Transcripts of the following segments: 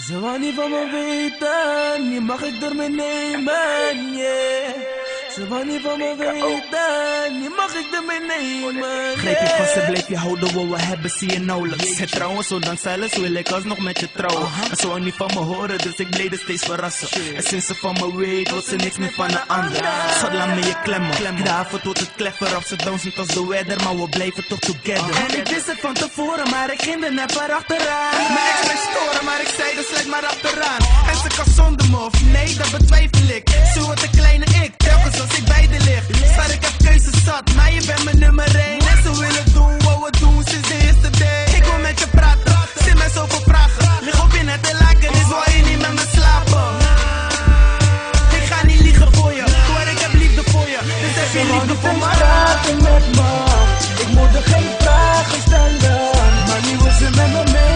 Ze wou niet van me weten, je mag ik door me nemen, yeah. Ze wou niet van me weten, je mag ik door me nemen. Greep je vast en bleef je houden, wat we hebben zie je nauwelijks. Het trouwens, ondanks alles wil ik alsnog met je trouwen. En ze wou niet van me horen, dus ik bleef er steeds verrassen. En sinds ze van me weet, wil ze niks meer van een ander. Schat, laat me je klemmen, graven tot het kleffer of ze dansen als de weather, maar we blijven toch together. En ik wist het van tevoren, maar ik ging er net maar achteraan. Mijn ex bleef storen, maar ik zei dus sluit maar achteraan. En ze kan zonder me, of nee, dat betwijfel ik. Zo wordt de kleine ik, telkens als ik bij de lig. Staat ik heb keuzes zat, maar je bent mijn nummer 1. En ze willen doen wat we doen sinds de eerste day. Ik wil met je praten, zit met zoveel vragen. Lig op je net te laken, dus wil je niet met me slapen. Ik ga niet liegen voor je, hoor ik heb liefde voor je. Dus heb je liefde voor me. Praten met me, ik moet er geen vragen stellen. Maar nu wil ze met me mee.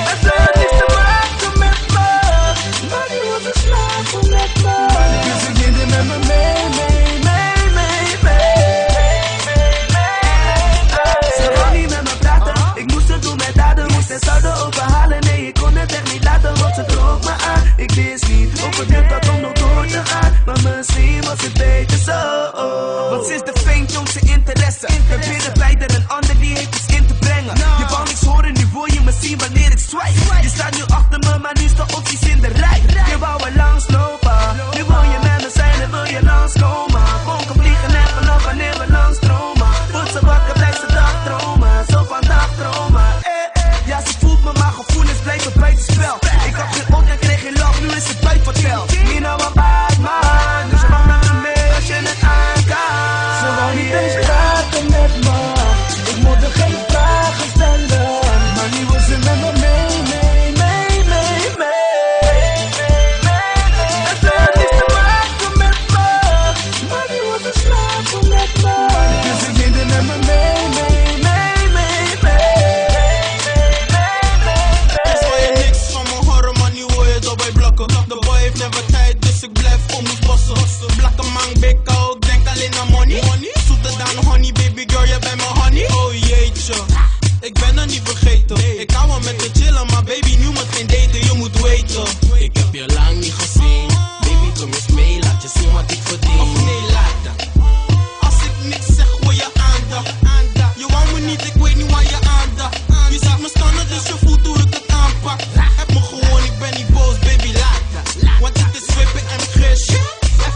En ze had niets te maken met me, maar nu wil ze slapen met me. Dus ze ging er met me mee. Ze wou niet met me praten, ik moest het doen met daden. Moest het zouden overhalen, nee ik kon het echt niet laten. Want ze trok me aan, ik wist niet of het net had om nog door te gaan. Maar misschien was het beter zo. Want sinds de fame toont ze interesse. En binnen bij er een ander die heeft iets in te brengen. Je wou niks horen, nu wil je me zien wanneer ik swipe. Je staat nu achter me, maar nu is de opties in de rij. Je wou er langslopen, nu wil je met me zijn en wil je langskomen. Vonken vliegen net vanaf wanneer we langstromen. Wordt ze wakker, blijft ze dagdromen. Zo van dagdromen. Ja, ze voelt me, maar gevoelens blijven buitenspel. Ik had geen op en kreeg geen lach, nu is het buitenvertel. Niet nou een bad man, dus je mag met me mee als je het aan kan. Ze wou niet eens praten met me, ik moet er geen vragen stellen. Maar nu wil ze met me mee. En ze had niets te maken met me, maar nu wil ze slapen met me. Dus ik ging er met me mee. De boy heeft never tijd, dus ik blijf om ons bossen. Blakke man, big out, ik denk alleen aan money. Zoeter dan honey, baby girl, je bent mijn honey. Oh jeetje, ik ben er niet vergeten. Ik hou wel met je chillen, maar baby, nu moet geen daten, je moet weten. Ik heb je lang niet gezien, baby, kom eens mee, laat je zien wat ik verdien. Of nee, laat dan. Als ik niks zeg, wil je aandacht. Je wou me niet, ik weet niet waar je aandacht. Je zag me staan, dus je voelt hoe ik het aanpak. Heb me gewoon, ik ben niet boos, baby, laat dat. Want dit is WPMG shit,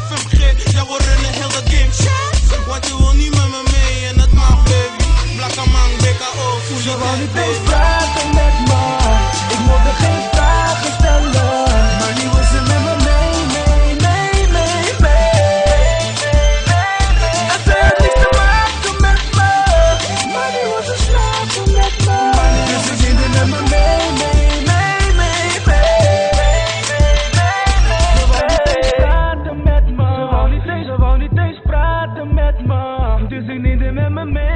FMG, ja we runnen heel dat game shit. Want je wil niet met me mee en het mag baby. Blakke man, BKO, voel je Ze wou niet dit eens praten met me, ik moet er geen vragen stellen. Maar nu wil ze met me mee. En ze had niets te maken met me, maar nu wil ze slapen met me. Dus ze ging er met me mee. Ze wou niet eens praten met me, dus ik neem er met me mee.